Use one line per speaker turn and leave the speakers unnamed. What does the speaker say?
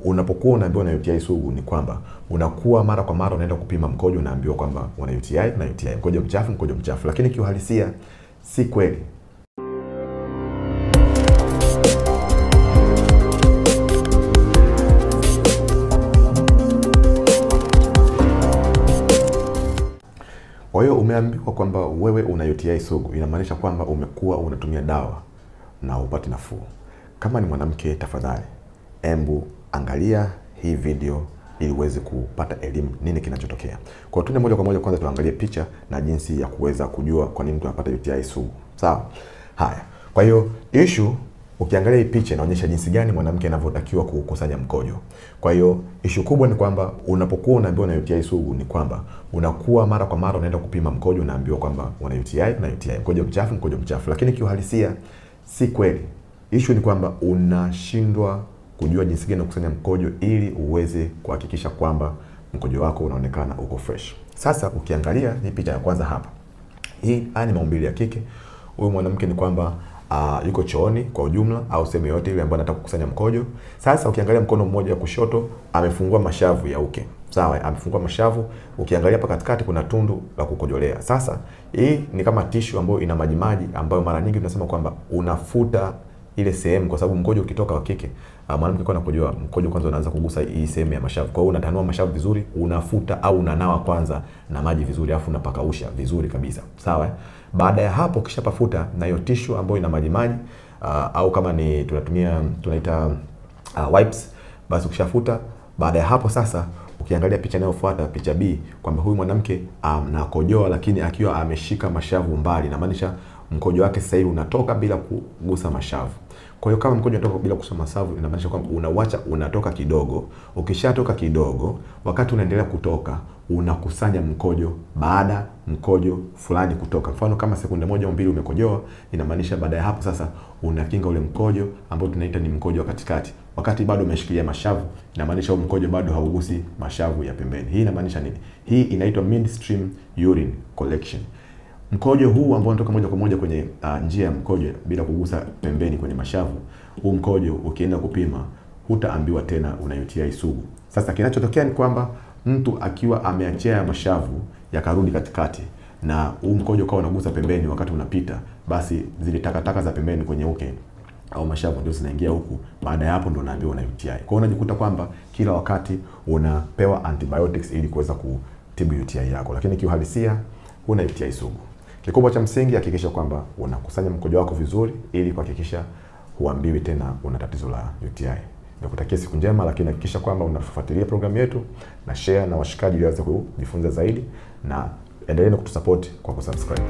unapokuwa unaambiwa una UTI sugu ni kwamba unakuwa mara kwa mara unaenda kupima mkojo unaambiwa kwamba una UTI na UTI, mkojo mchafu, lakini kiuhalisia si kweli. Kwa hiyo umeambiwa kwamba wewe una UTI sugu, inamaanisha kwamba umekuwa unatumia dawa na upate nafuu. Kama ni mwanamke, tafadhali embu angalia hii video ili uweze kupata elimu nini kinachotokea. Kwa hiyo moja kwa moja kwanza tuangalie picha na jinsi ya kuweza kujua kwa nini tunapata UTI sugu. Sawa? Haya. Kwa hiyo issue, ukiangalia hii picha inaonyesha jinsi gani mwanamke anavyotakiwa kukusanya mkojo. Kwa hiyo issue kubwa ni kwamba unapokuwa unaambiwa na UTI sugu ni kwamba unakuwa mara kwa mara unaenda kupima mkojo unaambiwa kwamba una UTI na UTI, mkojo mchafu, lakini kiuhalisia si kweli. Issue ni kwamba unashindwa kujua jinsi gani kukusanya mkojo ili uweze kuhakikisha kwamba mkojo wako unaonekana uko fresh. Sasa ukiangalia hii picha ya kwanza hapa, hii ni maumbile ya kike. Huyu mwanamke ni kwamba yuko chooni kwa ujumla au sehemu yote ile ambayo anataka kukusanya mkojo. Sasa ukiangalia mkono mmoja wa kushoto amefungua mashavu ya uke. Sawa, amefungua mashavu. Ukiangalia hapa katikati kuna tundu la kukojolea. Sasa hii ni kama tissue ambayo ina maji ambayo mara nyingi tunasema kwamba unafuta ile sehemu, kwa sababu mkojo ukitoka wa kike, mwanamke kwa anakojoa mkojo kwanza unaanza kugusa hii sehemu ya mashavu. Kwa hiyo unatanua mashavu vizuri, unafuta au unanawa kwanza na maji vizuri, afu unapakausha vizuri kabisa. Sawa? Baada ya hapo kishapafuta na hiyo tissue ambayo ina maji au kama ni tunaita wipes, basi ukishafuta, baada ya hapo sasa ukiangalia picha inayofuata, picha B, kwamba huyu mwanamke anakojoa lakini akiwa ameshika mashavu mbali, na maanisha mkojo wake sasa hivi unatoka bila kugusa mashavu. Kwa hiyo kama mkojo unatoka bila kugusa mashavu, inamaanisha kwamba unauacha unatoka kidogo. Ukishatoka kidogo, wakati unaendelea kutoka, unakusanya mkojo baada mkojo fulani kutoka. Mfano kama sekunde 1 au 2 umekojoa, inamaanisha baada ya hapo sasa unakinga ule mkojo ambao tunaita ni mkojo wa katikati. Wakati bado umeshikilia mashavu, inamaanisha ule mkojo bado haugusi mashavu ya pembeni. Hii inamaanisha nini? Hii inaitwa midstream urine collection. Mkojo huu ambao unatoka moja kwa moja kwenye njia ya mkojo bila kugusa pembeni kwenye mashavu, huu mkojo ukienda kupima hutaambiwa tena una UTI sugu. Sasa kinachotokea ni kwamba mtu akiwa ameachia mashavu yakarudi katikati na huu mkojo kwa unagusa pembeni wakati unapita, basi zile takataka za pembeni kwenye uke au mashavu ndio zinaingia huku. Baada ya hapo ndio unaambiwa una UTI. Kwa hiyo unajikuta kwamba kila wakati unapewa antibiotics ili kuweza kutibu UTI yako, lakini kiuhalisia una UTI sugu. Kikubwa cha msingi, hakikisha kwamba unakusanya mkojo wako vizuri ili kuhakikisha huambiwi tena una tatizo la UTI. Nikutakia siku njema, lakini hakikisha kwamba unafuatilia programu yetu na share na washikaji ili waweze kujifunza zaidi, na endelea kutusupport kwa kusubscribe.